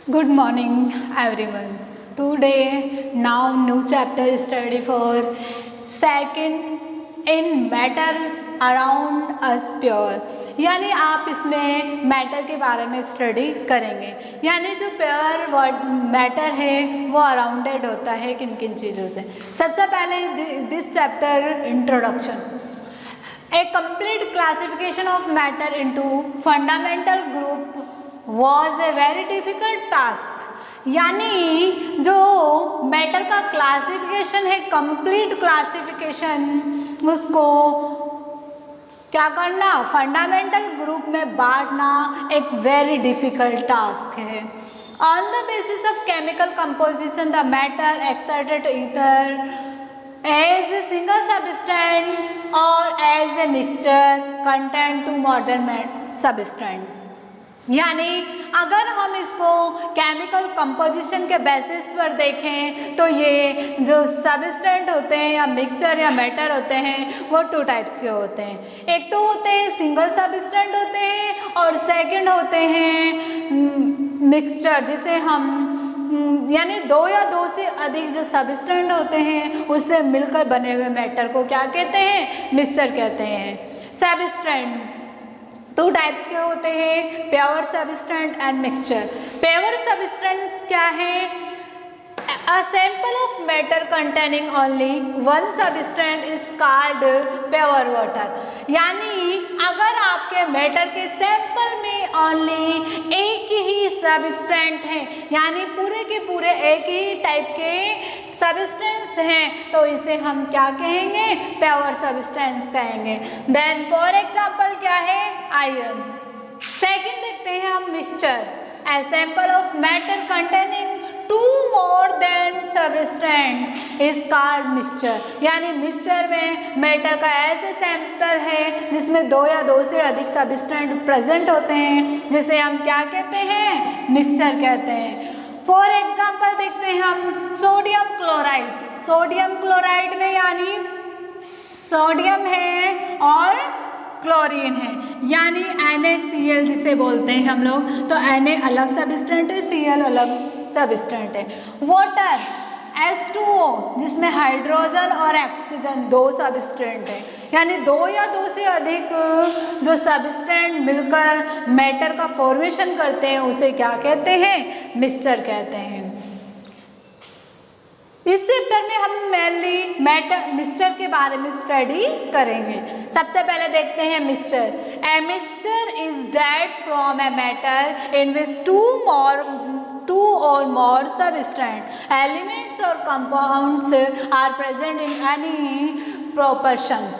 Good morning, everyone. Today, now new chapter study for second in matter around us pure. यानी आप इसमें matter के बारे में स्टडी करेंगे, यानी जो प्योर वर्ड मैटर है वो अराउंडेड होता है किन किन चीज़ों से। सबसे पहले this chapter introduction. A complete classification of matter into fundamental group was a very difficult task. यानी जो मैटर का क्लासिफिकेशन है, कंप्लीट क्लासिफिकेशन, उसको क्या करना, फंडामेंटल ग्रुप में बांटना एक वेरी डिफिकल्ट टास्क है। On the basis of chemical composition the matter excited ether as a single substance or as a mixture contain two modern substance। यानी अगर हम इसको केमिकल कंपोजिशन के बेसिस पर देखें तो ये जो सबस्टेंट होते हैं या मिक्सचर या मैटर होते हैं वो टू टाइप्स के होते हैं। एक तो होते हैं सिंगल सबस्टेंट होते हैं और सेकंड होते हैं मिक्सचर, जिसे हम यानी दो या दो से अधिक जो सबस्टेंट होते हैं उससे मिलकर बने हुए मैटर को क्या कहते हैं, मिक्सचर कहते हैं। सबस्टेंट टू टाइप्स के होते हैं, pure substance and mixture. Pure substances क्या है, a sample of matter containing only one substance is called pure water। यानी अगर आपके मैटर के सैंपल में ओनली एक ही सबस्टेंट है, यानी पूरे के पूरे एक ही टाइप के सबस्टेंस हैं, तो इसे हम क्या कहेंगे, प्योर सबस्टेंस कहेंगे। देन फॉर एग्जांपल क्या है, आयरन। सेकंड देखते हैं हम mixture, a sample of matter containing two more than substance is called mixture। यानी मिक्सचर में मैटर का ऐसे सैंपल है जिसमें दो या दो से अधिक सबस्टेंट प्रेजेंट होते हैं, जिसे हम क्या कहते हैं, मिक्सचर कहते हैं। फॉर एग्जांपल देखते हैं हम सोडियम क्लोराइड। सोडियम क्लोराइड में यानी सोडियम है और क्लोरीन है, यानी NaCl जिसे बोलते हैं हम लोग, तो Na अलग सबस्टेंट है, Cl अलग सबस्टेंट है। वाटर H2O जिसमें हाइड्रोजन और ऑक्सीजन दो सबस्टेंट है, यानी दो या दो से अधिक जो सबस्टेंट मिलकर मैटर का फॉर्मेशन करते हैं उसे क्या कहते हैं, मिक्सचर कहते हैं। इस चैप्टर में हम मेनली मिक्सचर के बारे में स्टडी करेंगे। सबसे पहले देखते हैं mixture. A mixture is that from a matter in which two or more substance elements or compounds are present in any proportion।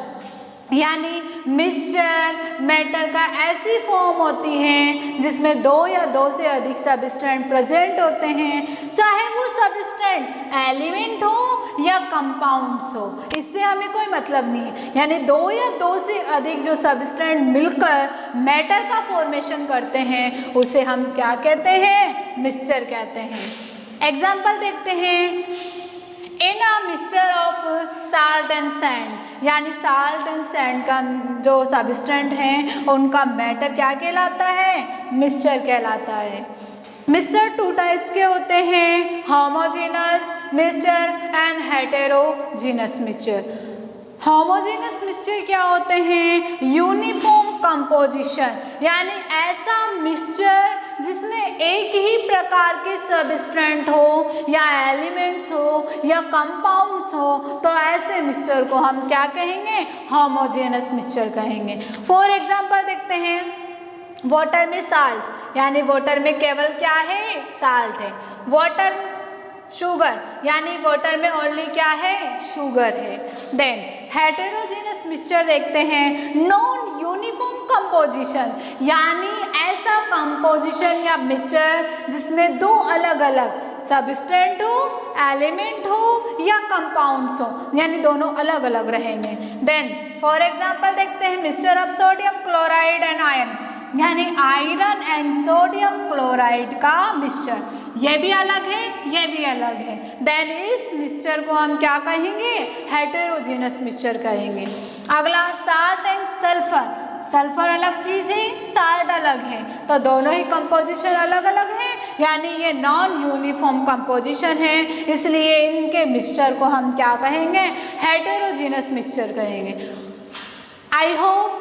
यानी मिक्सचर मैटर का ऐसी फॉर्म होती है जिसमें दो या दो से अधिक सबस्टेंट प्रेजेंट होते हैं, चाहे वो सबस्टेंट एलिमेंट हो या कंपाउंड्स हो, इससे हमें कोई मतलब नहीं है। यानी दो या दो से अधिक जो सबस्टेंट मिलकर मैटर का फॉर्मेशन करते हैं उसे हम क्या कहते हैं, मिक्सचर कहते हैं। एग्जाम्पल देखते हैं, in a mixture of salt and sand. यानी साल्ट एंड सैंड का जो सबस्टेंट हैं उनका मैटर क्या कहलाता है, मिक्सचर कहलाता है। मिक्सचर टू टाइप्स के होते हैं, homogeneous mixture and heterogeneous mixture. Homogeneous mixture क्या होते हैं, यूनिफॉर्म कंपोजिशन, यानी ऐसा मिक्सचर जिसमें एक ही प्रकार के सबस्टेंट हो या एलिमेंट्स हो या कंपाउंड्स हो, तो ऐसे मिक्सचर को हम क्या कहेंगे, होमोजेनस मिक्सचर कहेंगे। फॉर एग्जांपल देखते हैं, वाटर में साल्ट, यानी वाटर में केवल क्या है, साल्ट है। वाटर शुगर, यानी वाटर में ओनली क्या है, शुगर है। देन हेटेरोजेनस मिक्सचर देखते हैं, नॉन यूनिफॉर्म कंपोजिशन, यानी ऐसा कंपोजिशन या मिक्सचर जिसमें दो अलग अलग सबस्टेंट हो, एलिमेंट हो या कंपाउंड्स हो, यानी दोनों अलग अलग रहेंगे। देन फॉर एग्जांपल देखते हैं, mixture of sodium chloride and iron, यानी आयरन एंड सोडियम क्लोराइड का मिक्सचर, ये भी अलग है, ये भी अलग है। देन इस मिक्सचर को हम क्या कहेंगे, हेटेरोजेनस मिक्सचर कहेंगे। अगला साल्ट एंड सल्फर। सल्फर अलग चीज़ है, साल्ट अलग है, तो दोनों ही कंपोजिशन अलग अलग है, यानी ये नॉन यूनिफॉर्म कंपोजिशन है, इसलिए इनके मिक्सचर को हम क्या कहेंगे, हेटेरोजीनस मिक्सचर कहेंगे। आई होप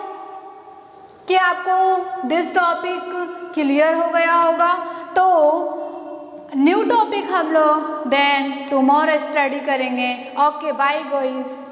कि आपको दिस टॉपिक क्लियर हो गया होगा। तो न्यू टॉपिक हम लोग देन टुमारो स्टडी करेंगे। Okay bye guys.